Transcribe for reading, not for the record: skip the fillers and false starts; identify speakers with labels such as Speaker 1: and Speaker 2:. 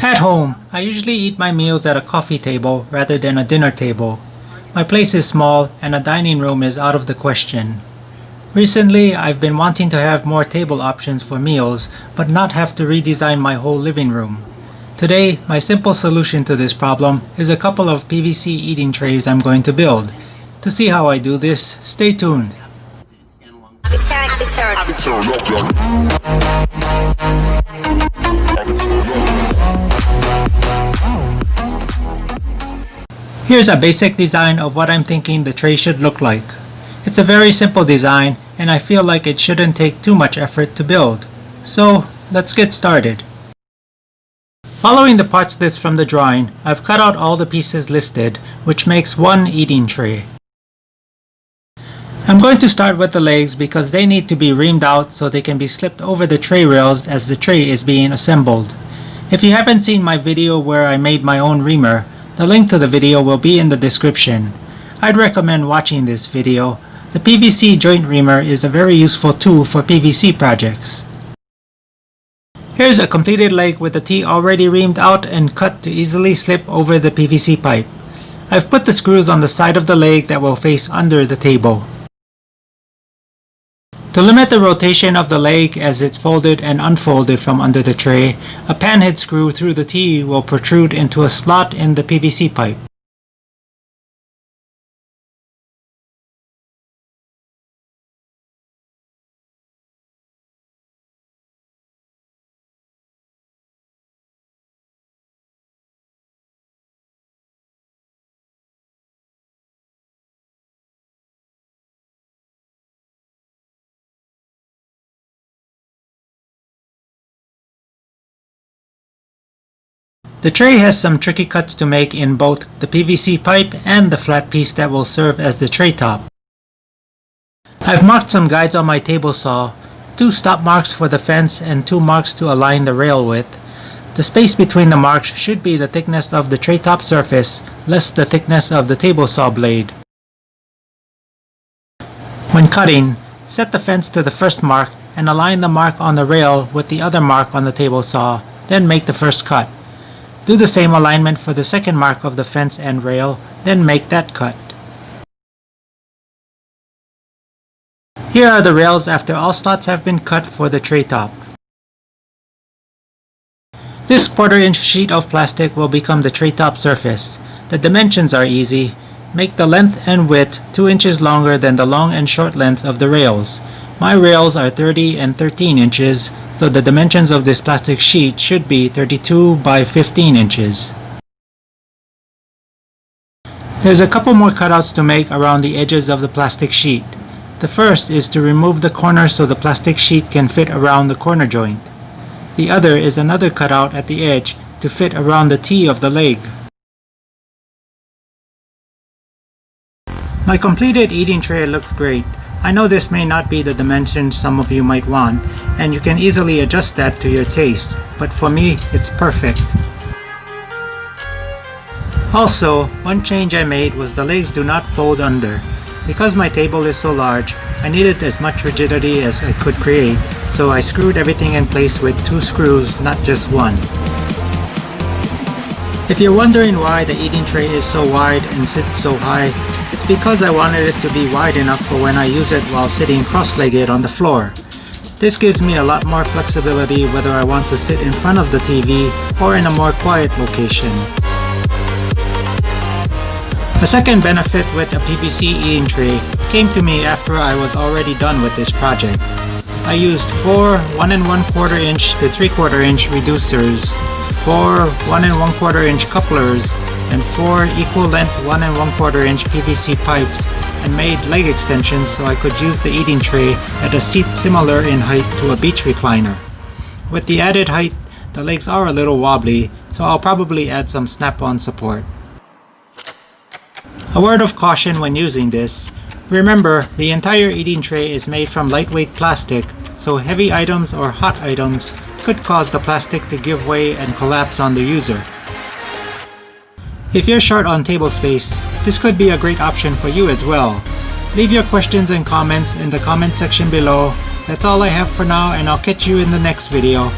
Speaker 1: At home, I usually eat my meals at a coffee table rather than a dinner table. My place is small and a dining room is out of the question. Recently, I've been wanting to have more table options for meals, but not have to redesign my whole living room. Today, my simple solution to this problem is a couple of PVC eating trays I'm going to build. To see how I do this, stay tuned. Here's a basic design of what I'm thinking the tray should look like. It's a very simple design, and I feel like it shouldn't take too much effort to build. So, let's get started. Following the parts list from the drawing, I've cut out all the pieces listed, which makes one eating tray. I'm going to start with the legs because they need to be reamed out so they can be slipped over the tray rails as the tray is being assembled. If you haven't seen my video where I made my own reamer, the link to the video will be in the description. I'd recommend watching this video. The PVC joint reamer is a very useful tool for PVC projects. Here's a completed leg with the T already reamed out and cut to easily slip over the PVC pipe. I've put the screws on the side of the leg that will face under the table. To limit the rotation of the leg as it's folded and unfolded from under the tray, a panhead screw through the T will protrude into a slot in the PVC pipe. The tray has some tricky cuts to make in both the PVC pipe and the flat piece that will serve as the tray top. I've marked some guides on my table saw, 2 stop marks for the fence and 2 marks to align the rail with. The space between the marks should be the thickness of the tray top surface, less the thickness of the table saw blade. When cutting, set the fence to the first mark and align the mark on the rail with the other mark on the table saw, then make the first cut. Do the same alignment for the second mark of the fence and rail, then make that cut. Here are the rails after all slots have been cut for the tray top. This 1/4 inch sheet of plastic will become the tray top surface. The dimensions are easy. Make the length and width 2 inches longer than the long and short lengths of the rails. My rails are 30 and 13 inches, so the dimensions of this plastic sheet should be 32 by 15 inches. There's a couple more cutouts to make around the edges of the plastic sheet. The first is to remove the corner so the plastic sheet can fit around the corner joint. The other is another cutout at the edge to fit around the T of the leg. My completed eating tray looks great. I know this may not be the dimensions some of you might want, and you can easily adjust that to your taste, but for me, it's perfect. Also, one change I made was the legs do not fold under. Because my table is so large, I needed as much rigidity as I could create, so I screwed everything in place with 2 screws, not just 1. If you're wondering why the eating tray is so wide and sits so high, it's because I wanted it to be wide enough for when I use it while sitting cross-legged on the floor. This gives me a lot more flexibility whether I want to sit in front of the TV or in a more quiet location. A second benefit with a PVC eating tray came to me after I was already done with this project. I used 4 1 1/4 inch to 3/4 inch reducers, 4 1 1/4 inch couplers, and 4 equal length 1 1/4 inch PVC pipes, and made leg extensions so I could use the eating tray at a seat similar in height to a beach recliner. With the added height, the legs are a little wobbly, so I'll probably add some snap-on support. A word of caution when using this. Remember, the entire eating tray is made from lightweight plastic, so heavy items or hot items could cause the plastic to give way and collapse on the user. If you're short on table space, this could be a great option for you as well. Leave your questions and comments in the comment section below. That's all I have for now, and I'll catch you in the next video.